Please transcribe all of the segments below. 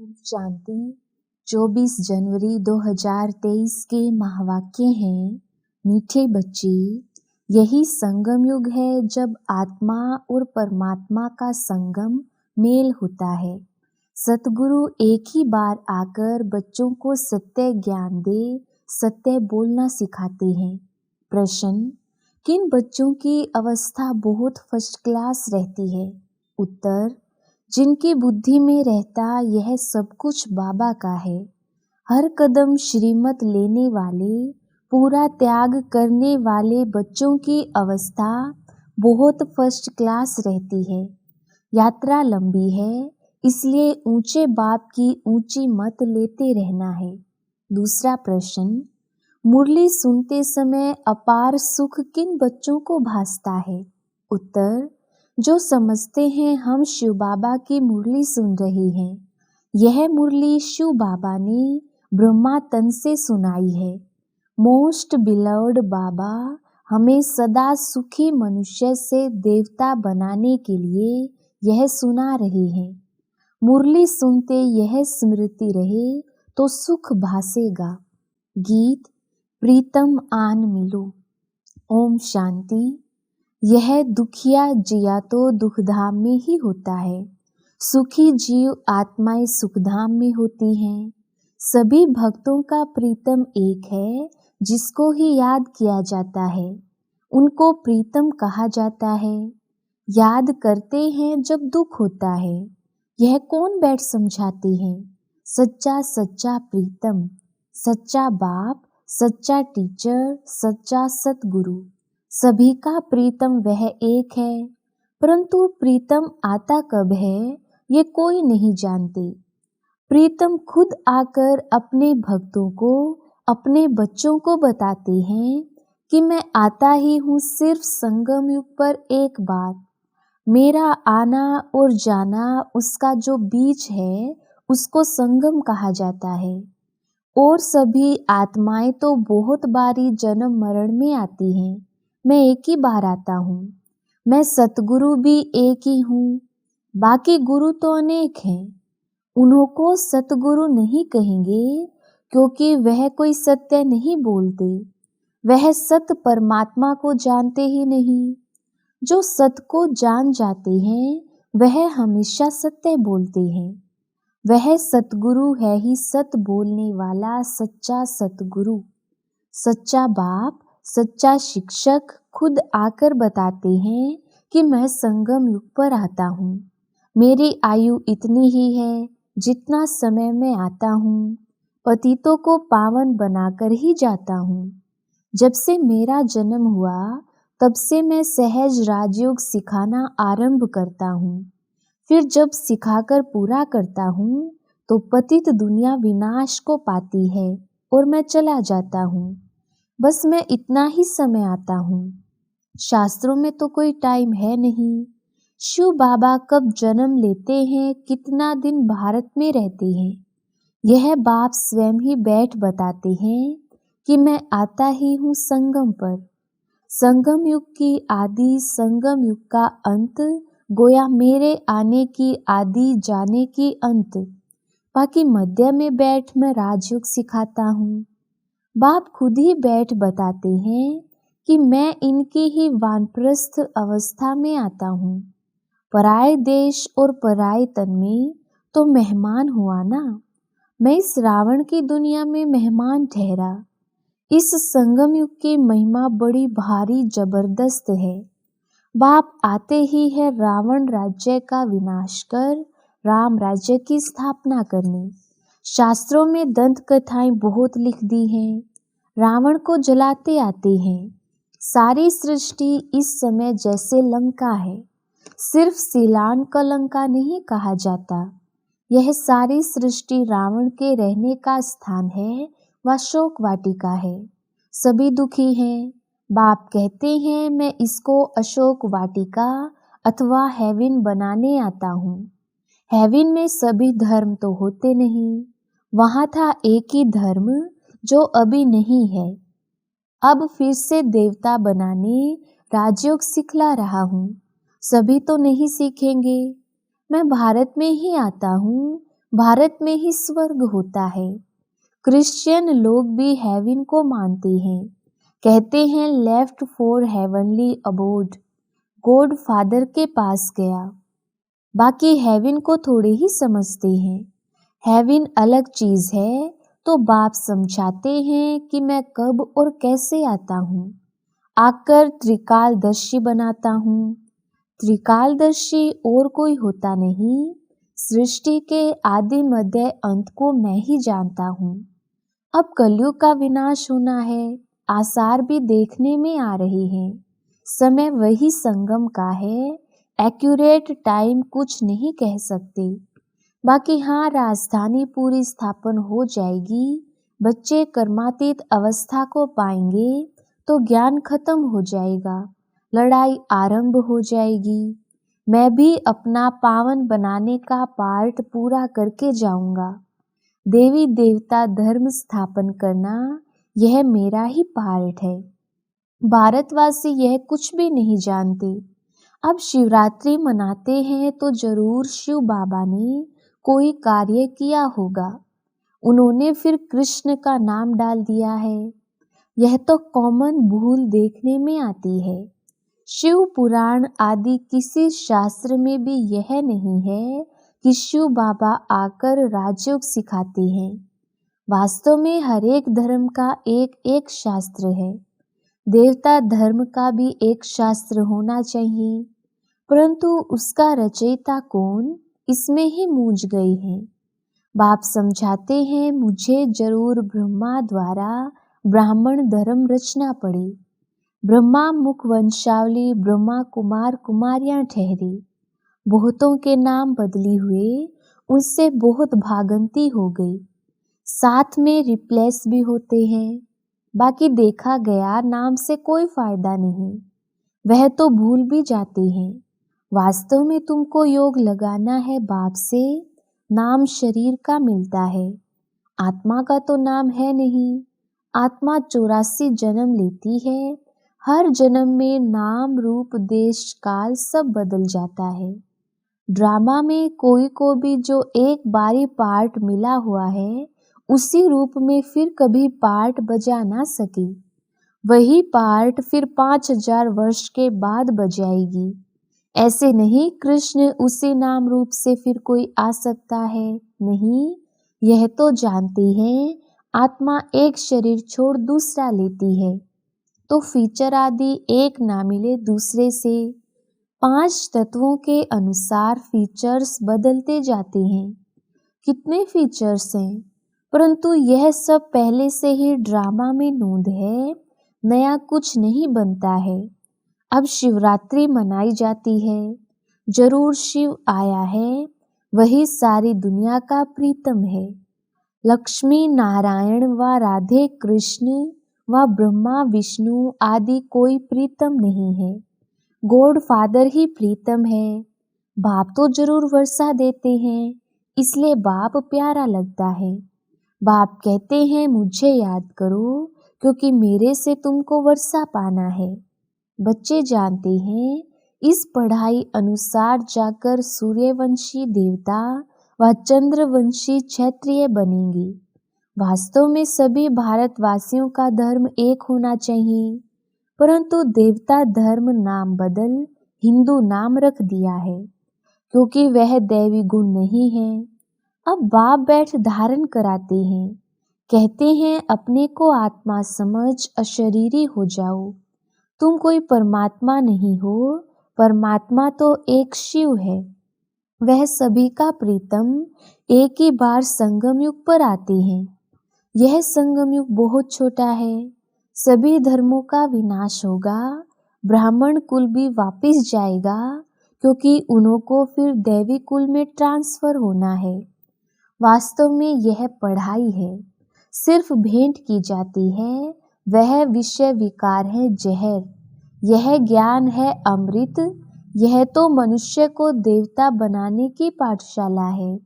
शांति 24 जनवरी 2023 के महावाक्य हैं, मीठे बच्चे, यही संगम युग है जब आत्मा और परमात्मा का संगम मेल होता है। सतगुरु एक ही बार आकर बच्चों को सत्य ज्ञान दे सत्य बोलना सिखाते हैं। प्रश्न, किन बच्चों की अवस्था बहुत फर्स्ट क्लास रहती है? उत्तर, जिनकी बुद्धि में रहता यह सब कुछ बाबा का है। हर कदम श्रीमत लेने वाले, पूरा त्याग करने वाले बच्चों की अवस्था बहुत फर्स्ट क्लास रहती है। यात्रा लंबी है, इसलिए ऊंचे बाप की ऊंची मत लेते रहना है। दूसरा प्रश्न, मुरली सुनते समय अपार सुख किन बच्चों को भासता है? उत्तर, जो समझते हैं हम शिव बाबा की मुरली सुन रहे हैं। यह मुरली शिव बाबा ने ब्रह्मा तन से सुनाई है। मोस्ट बिलव्ड बाबा हमें सदा सुखी मनुष्य से देवता बनाने के लिए यह सुना रहे हैं। मुरली सुनते यह स्मृति रहे तो सुख भासेगा। गीत, प्रीतम आन मिलो। ओम शांति। यह दुखिया जिया तो दुखधाम में ही होता है। सुखी जीव आत्माएं सुखधाम में होती हैं। सभी भक्तों का प्रीतम एक है, जिसको ही याद किया जाता है उनको प्रीतम कहा जाता है। याद करते हैं जब दुख होता है, यह कौन बैठ समझाते हैं? सच्चा सच्चा प्रीतम, सच्चा बाप, सच्चा टीचर, सच्चा सतगुरु। सभी का प्रीतम वह एक है, परंतु प्रीतम आता कब है ये कोई नहीं जानते। प्रीतम खुद आकर अपने भक्तों को, अपने बच्चों को बताते हैं कि मैं आता ही हूँ सिर्फ संगम युग पर एक बार। मेरा आना और जाना, उसका जो बीच है उसको संगम कहा जाता है। और सभी आत्माएं तो बहुत बारी जन्म मरण में आती हैं, मैं एक ही बार आता हूँ। मैं सतगुरु भी एक ही हूँ, बाकी गुरु तो अनेक हैं। उन्हों को सतगुरु नहीं कहेंगे क्योंकि वह कोई सत्य नहीं बोलते। वह सत परमात्मा को जानते ही नहीं। जो सत को जान जाते हैं वह हमेशा सत्य बोलते हैं। वह सतगुरु है ही सत बोलने वाला सच्चा सतगुरु। सच्चा बाप, सच्चा शिक्षक खुद आकर बताते हैं कि मैं संगम युग पर आता हूँ। मेरी आयु इतनी ही है जितना समय में आता हूँ। पतितों को पावन बनाकर ही जाता हूँ। जब से मेरा जन्म हुआ तब से मैं सहज राजयोग सिखाना आरंभ करता हूँ। फिर जब सिखाकर पूरा करता हूँ तो पतित दुनिया विनाश को पाती है और मैं चला जाता हूँ। बस मैं इतना ही समय आता हूँ। शास्त्रों में तो कोई टाइम है नहीं। शिव बाबा कब जन्म लेते हैं, कितना दिन भारत में रहते हैं, यह बाप स्वयं ही बैठ बताते हैं कि मैं आता ही हूँ संगम पर। संगम युग की आदि, संगम युग का अंत, गोया मेरे आने की आदि, जाने की अंत। बाकी मध्य में बैठ मैं राजयोग सिखाता हूँ। बाप खुद ही बैठ बताते हैं कि मैं इनकी ही वानप्रस्थ अवस्था में आता हूँ। पराये देश और पराये तन में तो मेहमान हुआ ना। मैं इस रावण की दुनिया में मेहमान ठहरा। इस संगम युग की महिमा बड़ी भारी जबरदस्त है। बाप आते ही है रावण राज्य का विनाश कर राम राज्य की स्थापना करने। शास्त्रों में दंत कथाएं बहुत लिख दी हैं। रावण को जलाते आते हैं। सारी सृष्टि इस समय जैसे लंका है। सिर्फ सीलान का लंका नहीं कहा जाता। यह सारी सृष्टि रावण के रहने का स्थान है व शोक वाटिका है। सभी दुखी हैं। बाप कहते हैं मैं इसको अशोक वाटिका अथवा हेवन बनाने आता हूँ। हेवन में सभी धर्म तो होते नहीं। वहाँ था एक ही धर्म जो अभी नहीं है। अब फिर से देवता बनाने राजयोग सिखला रहा हूँ। सभी तो नहीं सीखेंगे। मैं भारत में ही आता हूँ, भारत में ही स्वर्ग होता है। क्रिश्चियन लोग भी हेवन को मानते हैं, कहते हैं left for heavenly abode, God father के पास गया। बाकी हेवन को थोड़े ही समझते हैं। हेवन अलग चीज है, तो बाप समझाते हैं कि मैं कब और कैसे आता हूँ, आकर त्रिकालदर्शी बनाता हूँ। त्रिकालदर्शी और कोई होता नहीं, सृष्टि के आदि मध्य अंत को मैं ही जानता हूँ। अब कलयुग का विनाश होना है, आसार भी देखने में आ रहे हैं। समय वही संगम का है, एक्यूरेट टाइम कुछ नहीं कह सकते। बाकी हाँ, राजधानी पूरी स्थापन हो जाएगी, बच्चे कर्मातीत अवस्था को पाएंगे तो ज्ञान खत्म हो जाएगा, लड़ाई आरंभ हो जाएगी। मैं भी अपना पावन बनाने का पार्ट पूरा करके जाऊंगा। देवी देवता धर्म स्थापन करना यह मेरा ही पार्ट है। भारतवासी यह कुछ भी नहीं जानते। अब शिवरात्रि मनाते हैं तो जरूर शिव बाबा ने कोई कार्य किया होगा, उन्होंने फिर कृष्ण का नाम डाल दिया है। यह तो कॉमन भूल देखने में आती है। शिव पुराण आदि किसी शास्त्र में भी यह नहीं है कि शिव बाबा आकर राजयोग सिखाते हैं। वास्तव में हर एक धर्म का एक एक शास्त्र है। देवता धर्म का भी एक शास्त्र होना चाहिए, परंतु उसका रचयिता कौन, इसमें ही मूझ गए हैं। बाप समझाते हैं मुझे जरूर ब्रह्मा द्वारा ब्राह्मण धर्म रचना पड़ी। ब्रह्मा मुख वंशावली ब्रह्मा कुमार कुमारियां ठहरी। बहुतों के नाम बदली हुए, उनसे बहुत भागंती हो गई। साथ में रिप्लेस भी होते हैं। बाकी देखा गया नाम से कोई फायदा नहीं, वह तो भूल भी जाते हैं। वास्तव में तुमको योग लगाना है बाप से, नाम शरीर का मिलता है, आत्मा का तो नाम है नहीं। आत्मा 84 जन्म लेती है, हर जन्म में नाम रूप देश काल सब बदल जाता है। ड्रामा में कोई को भी जो एक बारी पार्ट मिला हुआ है, उसी रूप में फिर कभी पार्ट बजा ना सके। वही पार्ट फिर 5000 वर्ष के बाद बजाएगी। ऐसे नहीं कृष्ण उसी नाम रूप से फिर कोई आ सकता है, नहीं। यह तो जानते हैं आत्मा एक शरीर छोड़ दूसरा लेती है, तो फीचर आदि एक ना मिले दूसरे से। 5 तत्वों के अनुसार फीचर्स बदलते जाते हैं। कितने फीचर्स हैं, परंतु यह सब पहले से ही ड्रामा में नोंद है, नया कुछ नहीं बनता है। अब शिवरात्रि मनाई जाती है, जरूर शिव आया है, वही सारी दुनिया का प्रीतम है। लक्ष्मी नारायण व राधे कृष्ण व ब्रह्मा विष्णु आदि कोई प्रीतम नहीं है, गॉड फादर ही प्रीतम है। बाप तो जरूर वर्षा देते हैं, इसलिए बाप प्यारा लगता है। बाप कहते हैं मुझे याद करो, क्योंकि मेरे से तुमको वर्षा पाना है। बच्चे जानते हैं इस पढ़ाई अनुसार जाकर सूर्यवंशी देवता व चंद्रवंशी क्षत्रिय बनेंगे। वास्तव में सभी भारतवासियों का धर्म एक होना चाहिए, परंतु देवता धर्म नाम बदल हिंदू नाम रख दिया है, क्योंकि वह दैवी गुण नहीं है। अब बाप बैठ धारण कराते हैं, कहते हैं अपने को आत्मा समझ अशरीरी हो जाओ। तुम कोई परमात्मा नहीं हो, परमात्मा तो एक शिव है, वह सभी का प्रीतम। एक ही बार संगम युग पर आते हैं। यह संगम युग बहुत छोटा है, सभी धर्मों का विनाश होगा, ब्राह्मण कुल भी वापिस जाएगा, क्योंकि उन्हों को फिर दैवी कुल में ट्रांसफर होना है। वास्तव में यह पढ़ाई है, सिर्फ भेंट की जाती है, वह विषय विकार है जहर, यह ज्ञान है अमृत। यह तो मनुष्य को देवता बनाने की पाठशाला है।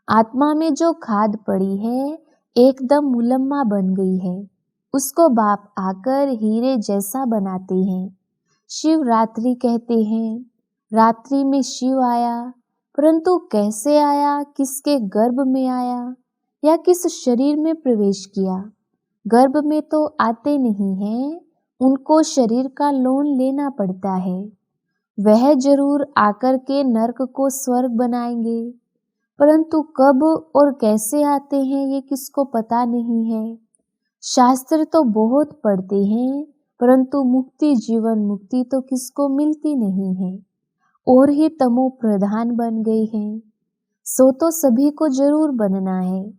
आत्मा में जो खाद पड़ी है एकदम मुलम्मा बन गई है, उसको बाप आकर हीरे जैसा बनाते हैं। शिवरात्रि कहते हैं, रात्रि में शिव आया, परंतु कैसे आया, किसके गर्भ में आया या किस शरीर में प्रवेश किया। गर्भ में तो आते नहीं हैं, उनको शरीर का लोन लेना पड़ता है। वह जरूर आकर के नरक को स्वर्ग बनाएंगे, परंतु कब और कैसे आते हैं ये किसको पता नहीं है। शास्त्र तो बहुत पढ़ते हैं, परंतु मुक्ति, जीवन मुक्ति तो किसको मिलती नहीं है, और ही तमो प्रधान बन गई हैं। सो तो सभी को जरूर बनना है,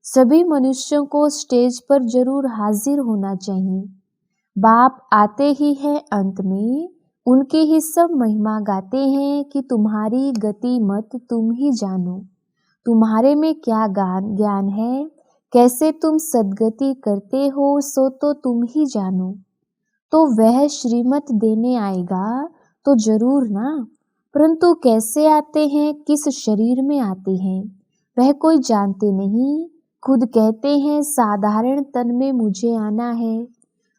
सभी मनुष्यों को स्टेज पर जरूर हाजिर होना चाहिए। बाप आते ही है अंत में, उनकी ही सब महिमा गाते हैं कि तुम्हारी गति मत तुम ही जानो, तुम्हारे में क्या ज्ञान है, कैसे तुम सद्गति करते हो सो तो तुम ही जानो। तो वह श्रीमत देने आएगा तो जरूर ना, परंतु कैसे आते हैं, किस शरीर में आते हैं, वह कोई जानते नहीं। खुद कहते हैं साधारण तन में मुझे आना है,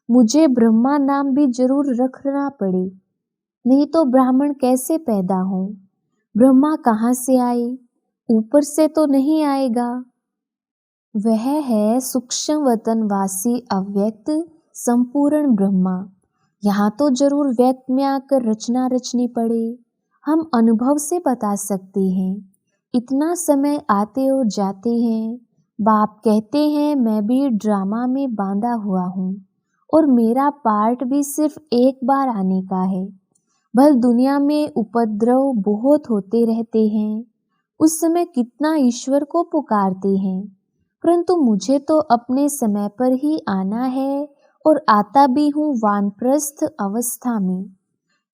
मुझे ब्रह्मा नाम भी जरूर रखना पड़े, नहीं तो ब्राह्मण कैसे पैदा हो। ब्रह्मा कहाँ से आए, ऊपर से तो नहीं आएगा। वह है सूक्ष्म वतनवासी अव्यक्त संपूर्ण ब्रह्मा। यहाँ तो जरूर व्यक्त में आकर रचना रचनी पड़े, हम अनुभव से बता सकते हैं। इतना समय आते और जाते हैं। बाप कहते हैं मैं भी ड्रामा में बांधा हुआ हूँ और मेरा पार्ट भी सिर्फ एक बार आने का है। भल दुनिया में उपद्रव बहुत होते रहते हैं, उस समय कितना ईश्वर को पुकारते हैं, परंतु मुझे तो अपने समय पर ही आना है और आता भी हूँ वानप्रस्थ अवस्था में।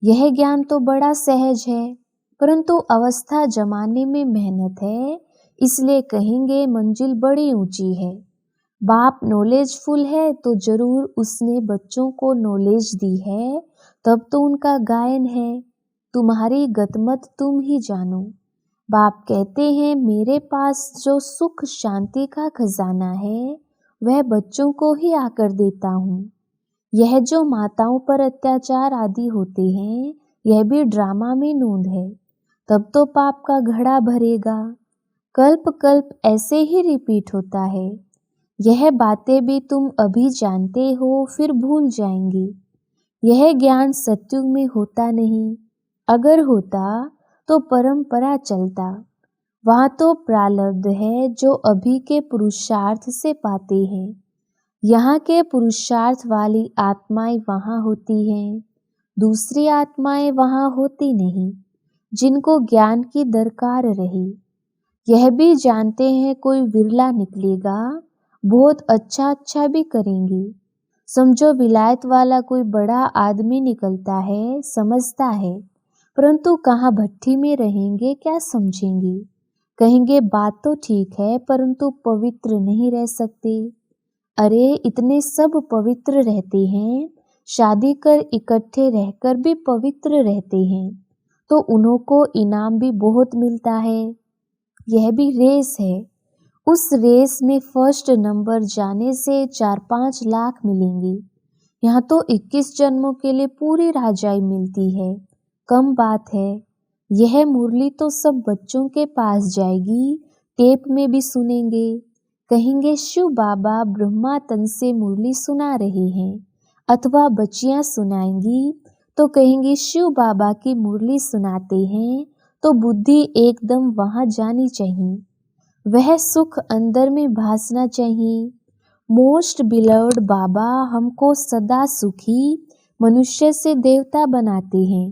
यह ज्ञान तो बड़ा सहज है, परंतु अवस्था जमाने में मेहनत है, इसलिए कहेंगे मंजिल बड़ी ऊंची है। बाप नॉलेजफुल है तो जरूर उसने बच्चों को नॉलेज दी है, तब तो उनका गायन है, तुम्हारी गतमत तुम ही जानो। बाप कहते हैं मेरे पास जो सुख शांति का खजाना है वह बच्चों को ही आकर देता हूँ। यह जो माताओं पर अत्याचार आदि होते हैं यह भी ड्रामा में नोंद है, तब तो पाप का घड़ा भरेगा। कल्प कल्प ऐसे ही रिपीट होता है। यह बातें भी तुम अभी जानते हो फिर भूल जाएंगे। यह ज्ञान सत्युग में होता नहीं, अगर होता तो परंपरा चलता। वहाँ तो प्रारब्ध है जो अभी के पुरुषार्थ से पाते हैं। यहाँ के पुरुषार्थ वाली आत्माएं वहाँ होती हैं, दूसरी आत्माएं वहाँ होती नहीं, जिनको ज्ञान की दरकार रही। यह भी जानते हैं कोई विरला निकलेगा, बहुत अच्छा भी करेंगे। समझो विलायत वाला कोई बड़ा आदमी निकलता है, समझता है, परंतु कहाँ भट्ठी में रहेंगे क्या समझेंगे। कहेंगे बात तो ठीक है परंतु पवित्र नहीं रह सकते। अरे इतने सब पवित्र रहते हैं, शादी कर इकट्ठे रहकर भी पवित्र रहते हैं, तो उन्हों को इनाम भी बहुत मिलता है। यह भी रेस है, उस रेस में फर्स्ट नंबर जाने से 4-5 लाख मिलेंगे। यहाँ तो 21 जन्मों के लिए पूरी राजाई मिलती है, कम बात है। यह मुरली तो सब बच्चों के पास जाएगी, टेप में भी सुनेंगे। कहेंगे शिव बाबा ब्रह्मा तन से मुरली सुना रहे हैं, अथवा बच्चियां सुनाएंगी तो कहेंगी शिव बाबा की मुरली सुनाते हैं, तो बुद्धि एकदम वहां जानी चाहिए, वह सुख अंदर में भासना चाहिए। मोस्ट बिलव्ड बाबा हमको सदा सुखी मनुष्य से देवता बनाते हैं,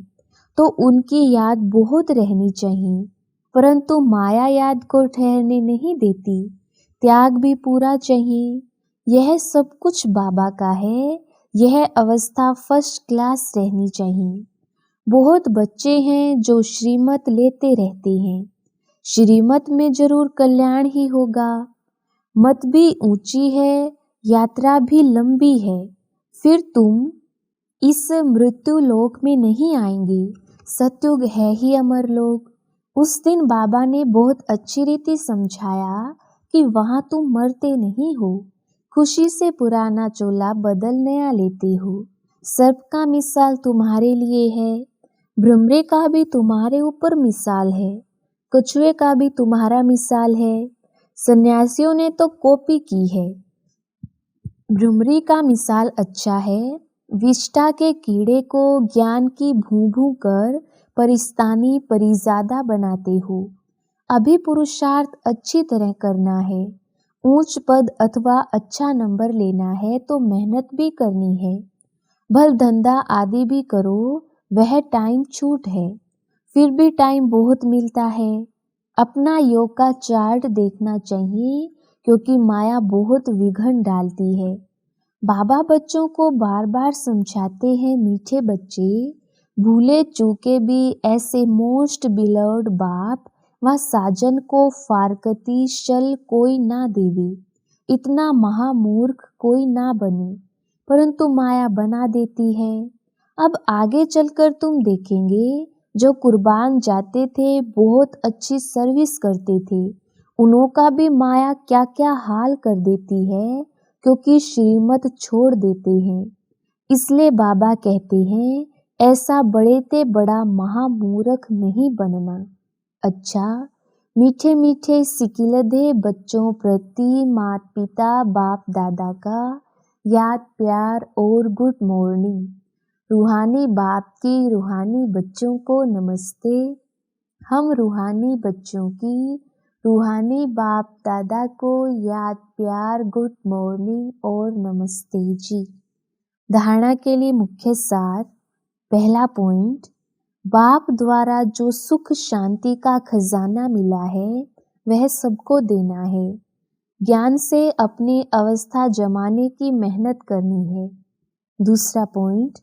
तो उनकी याद बहुत रहनी चाहिए, परंतु माया याद को ठहरने नहीं देती। त्याग भी पूरा चाहिए। यह सब कुछ बाबा का है, यह अवस्था फर्स्ट क्लास रहनी चाहिए। बहुत बच्चे हैं जो श्रीमत लेते रहते हैं, श्रीमत में जरूर कल्याण ही होगा। मत भी ऊंची है, यात्रा भी लंबी है, फिर तुम इस मृत्यु लोक में नहीं आएंगे, सतयुग है ही अमर लोक। उस दिन बाबा ने बहुत अच्छी रीति समझाया कि वहाँ तुम मरते नहीं हो, खुशी से पुराना चोला बदल नया लेते हो। सर्प का मिसाल तुम्हारे लिए है, भ्रमरे का भी तुम्हारे ऊपर मिसाल है। कछुए का भी तुम्हारा मिसाल है। सन्यासियों ने तो कॉपी की है। भ्रमरी का मिसाल अच्छा है। विष्ठा के कीड़े को ज्ञान की भूं-भूं कर परिस्तानी परिजादा बनाते हो। अभी पुरुषार्थ अच्छी तरह करना है। ऊंच पद अथवा अच्छा नंबर लेना है तो मेहनत भी करनी है। भल धंधा आदि भी करो, वह टाइम छूट है। फिर भी टाइम बहुत मिलता है। अपना योग का चार्ट देखना चाहिए, क्योंकि माया बहुत विघ्न डालती है। बाबा बच्चों को बार बार समझाते हैं, मीठे बच्चे, भूले चूके भी ऐसे मोस्ट बिलव्ड बाप व साजन को फारकती शल कोई ना देवे। इतना महामूर्ख कोई ना बने, परंतु माया बना देती है। अब आगे चलकर तुम देखेंगे, जो कुर्बान जाते थे, बहुत अच्छी सर्विस करते थे, उनका भी माया क्या क्या हाल कर देती है, क्योंकि श्रीमत छोड़ देते हैं। इसलिए बाबा कहते हैं, ऐसा बड़े ते बड़ा महामूर्ख नहीं बनना। अच्छा, मीठे मीठे सिकिलधे बच्चों प्रति माता पिता बाप दादा का याद प्यार और गुड मॉर्निंग। रूहानी बाप की रूहानी बच्चों को नमस्ते। हम रूहानी बच्चों की रूहानी बाप दादा को याद प्यार गुड मॉर्निंग और नमस्ते जी। धारणा के लिए मुख्य सार। पहला पॉइंट, बाप द्वारा जो सुख शांति का खजाना मिला है, वह सबको देना है। ज्ञान से अपनी अवस्था जमाने की मेहनत करनी है। दूसरा पॉइंट,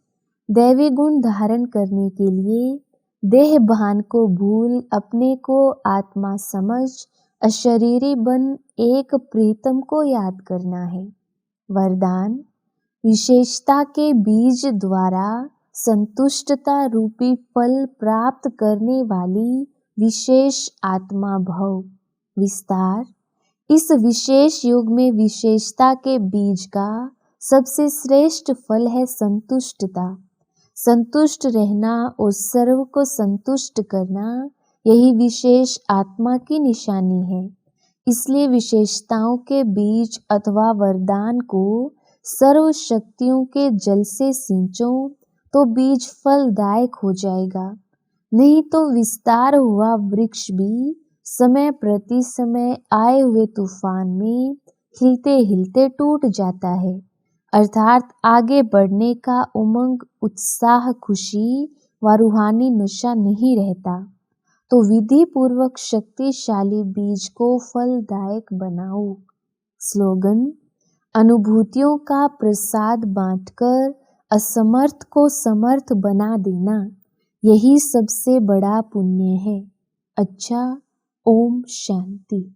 दैवी गुण धारण करने के लिए देह भान को भूल अपने को आत्मा समझ अशरीरी बन एक प्रीतम को याद करना है। वरदान, विशेषता के बीज द्वारा संतुष्टता रूपी फल प्राप्त करने वाली विशेष आत्मा भव। विस्तार, इस विशेष युग में विशेषता के बीज का सबसे श्रेष्ठ फल है संतुष्टता। संतुष्ट रहना और सर्व को संतुष्ट करना, यही विशेष आत्मा की निशानी है। इसलिए विशेषताओं के बीज अथवा वरदान को सर्व शक्तियों के जल से सींचो तो बीज फलदायक हो जाएगा। नहीं तो विस्तार हुआ वृक्ष भी समय प्रति समय आए हुए तूफान में हिलते हिलते टूट जाता है। अर्थात आगे बढ़ने का उमंग, उत्साह, खुशी व रूहानी नशा नहीं रहता। तो विधि पूर्वक शक्तिशाली बीज को फलदायक बनाओ। स्लोगन, अनुभूतियों का प्रसाद बांटकर असमर्थ को समर्थ बना देना, यही सबसे बड़ा पुण्य है। अच्छा, ओम शांति।